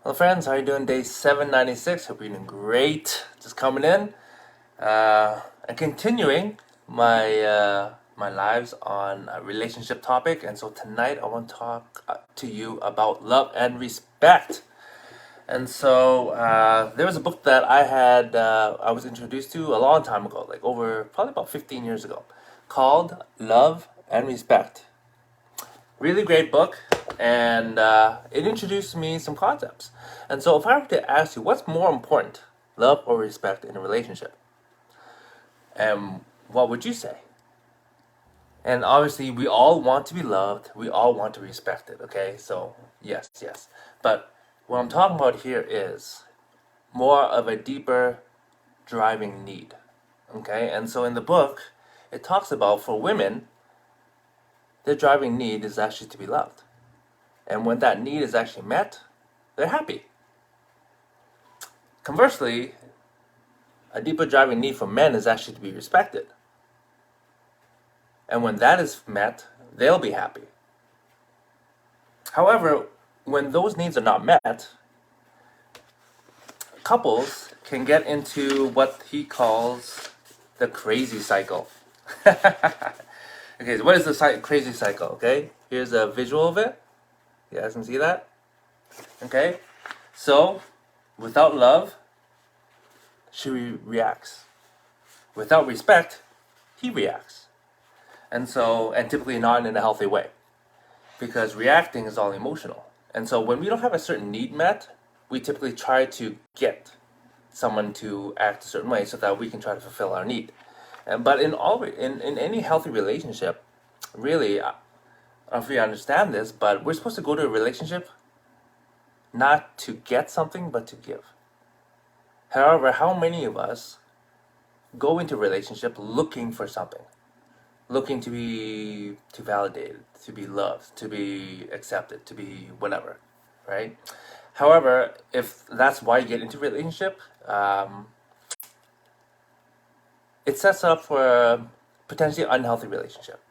Hello friends, how are you doing? Day 796. Hope you're doing great. Just coming in and continuing my lives on a relationship topic. And so tonight I want to talk to you about love and respect. And so there was a book that I was introduced to a long time ago, like over probably about 15 years ago, called Love and Respect. Really great book, and it introduced me some concepts. And so, if I were to ask you, what's more important, love or respect in a relationship? And what would you say? And obviously, we all want to be loved. We all want to be respected. Okay, so yes, yes. But what I'm talking about here is more of a deeper driving need. Okay, and so in the book, it talks about for women, their driving need is actually to be loved. And when that need is actually met, they're happy. Conversely, a deeper driving need for men is actually to be respected. And when that is met, they'll be happy. However, when those needs are not met, couples can get into what he calls the crazy cycle. Okay, so what is the crazy cycle? Okay, here's a visual of it. You guys can see that? Okay, so without love, she reacts. Without respect, he reacts. And typically not in a healthy way. Because reacting is all emotional. And so when we don't have a certain need met, we typically try to get someone to act a certain way so that we can try to fulfill our need. But in any healthy relationship, really, I don't know if you understand this, but we're supposed to go to a relationship not to get something, but to give. However, how many of us go into a relationship looking for something? Looking to be validated, to be loved, to be accepted, to be whatever, right? However, if that's why you get into a relationship, it sets up for a potentially unhealthy relationship,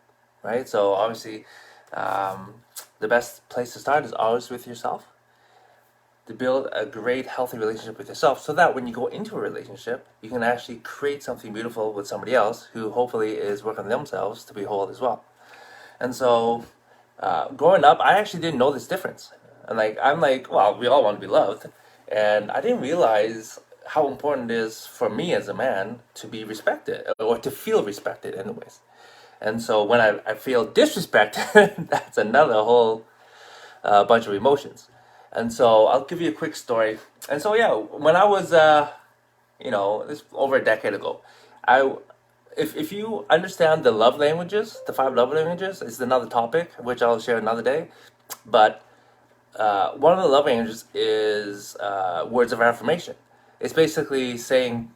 right? So obviously, the best place to start is always with yourself. To build a great, healthy relationship with yourself, so that when you go into a relationship, you can actually create something beautiful with somebody else who hopefully is working on themselves to be whole as well. And so, growing up, I actually didn't know this difference. And I'm like, well, we all want to be loved, and I didn't realize how important it is for me as a man to be respected or to feel respected, anyways. And so when I feel disrespected, that's another whole bunch of emotions. And so I'll give you a quick story. And so yeah, when I was this over a decade ago, I if you understand the love languages, the five love languages is another topic which I'll share another day. But one of the love languages is words of affirmation. It's basically saying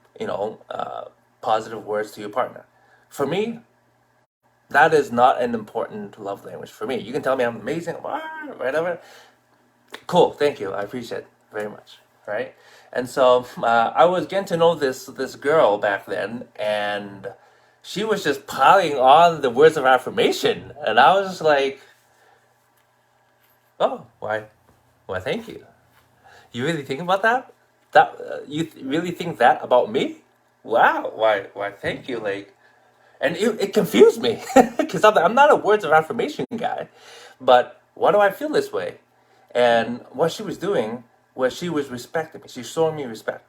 positive words to your partner. For me, that is not an important love language for me. You can tell me I'm amazing, whatever. Cool, thank you. I appreciate it very much. Right, and so I was getting to know this girl back then, and she was just piling on the words of affirmation, and I was just like, "Oh, why? Thank you. You really think about that? Really think that about me? Wow, why? Thank you." And it confused me because I'm not a words of affirmation guy, but why do I feel this way? And what she was doing was she was respecting me. She's showing me respect.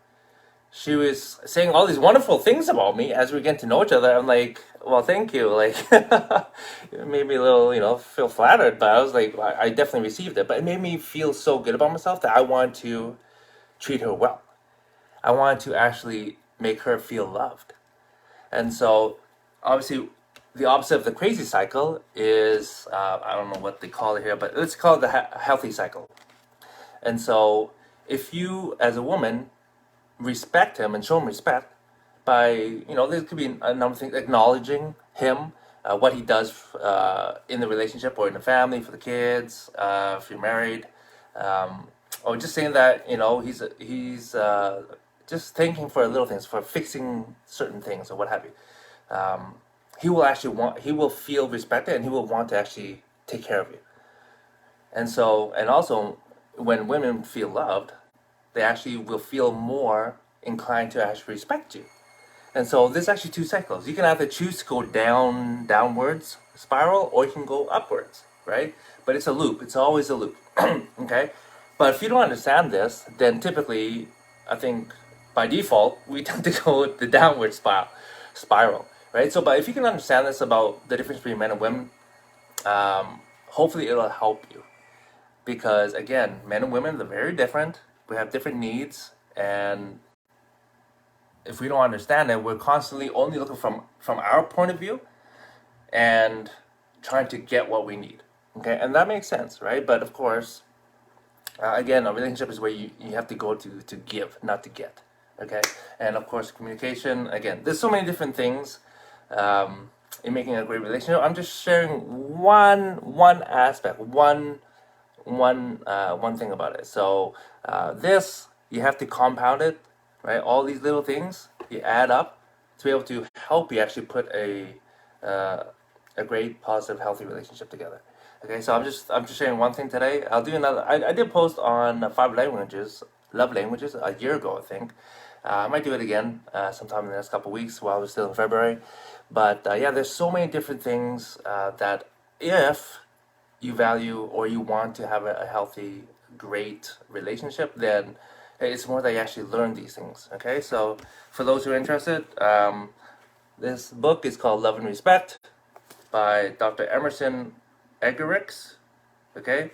She was saying all these wonderful things about me as we get to know each other. I'm like, well, thank you. Like, it made me a little, feel flattered. But I was like, I definitely received it. But it made me feel so good about myself that I wanted to treat her well. I wanted to actually make her feel loved. And so, obviously, the opposite of the crazy cycle is I don't know what they call it here, but let's call it the healthy cycle. And so, if you, as a woman, respect him and show him respect by, there could be a number of things, acknowledging him, what he does in the relationship or in the family, for the kids, if you're married, or just saying that, he's just thanking for little things, for fixing certain things or what have you. He will feel respected, and he will want to actually take care of you. And also when women feel loved, they actually will feel more inclined to actually respect you. And so there's actually two cycles. You can either choose to go downwards spiral, or you can go upwards, right? But it's a loop. It's always a loop. Okay? But if you don't understand this, then typically, I think by default, we tend to go the downward spiral, right? So, but if you can understand this about the difference between men and women, hopefully it'll help you. Because again, men and women, they're very different. We have different needs, and if we don't understand it, we're constantly only looking from our point of view and trying to get what we need. Okay, and that makes sense, right? But of course, again, a relationship is where you have to go to give, not to get. Okay, and of course, communication. Again, there's so many different things in making a great relationship. I'm just sharing one aspect, one thing about it. So this, you have to compound it, right? All these little things you add up to be able to help you actually put a great, positive, healthy relationship together. Okay, so I'm just sharing one thing today. I'll do another. I did post on love languages, a year ago, I think. I might do it again sometime in the next couple of weeks while we're still in February. But yeah, there's so many different things that if you value or you want to have a healthy, great relationship, then it's more that you actually learn these things. Okay, so for those who are interested, this book is called Love and Respect by Dr. Emerson Eggerichs. Okay.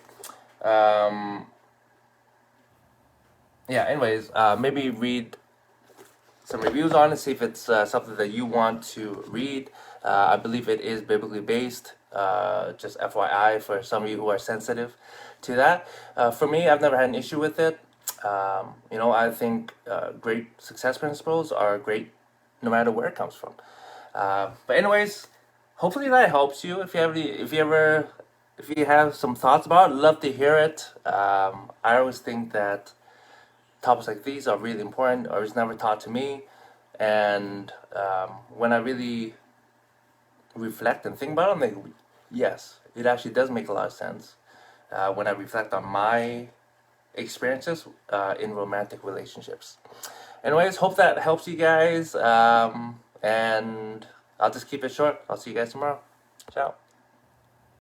Yeah, anyways, maybe read some reviews on it, see if it's something that you want to read. I believe it is biblically based, just FYI for some of you who are sensitive to that. For me, I've never had an issue with it. I think great success principles are great no matter where it comes from. But anyways, hopefully that helps you. If you have some thoughts about it, love to hear it. I always think that topics like these are really important, or it's never taught to me. And when I really reflect and think about it, I'm like, yes, it actually does make a lot of sense when I reflect on my experiences in romantic relationships. Anyways, hope that helps you guys. And I'll just keep it short. I'll see you guys tomorrow. Ciao.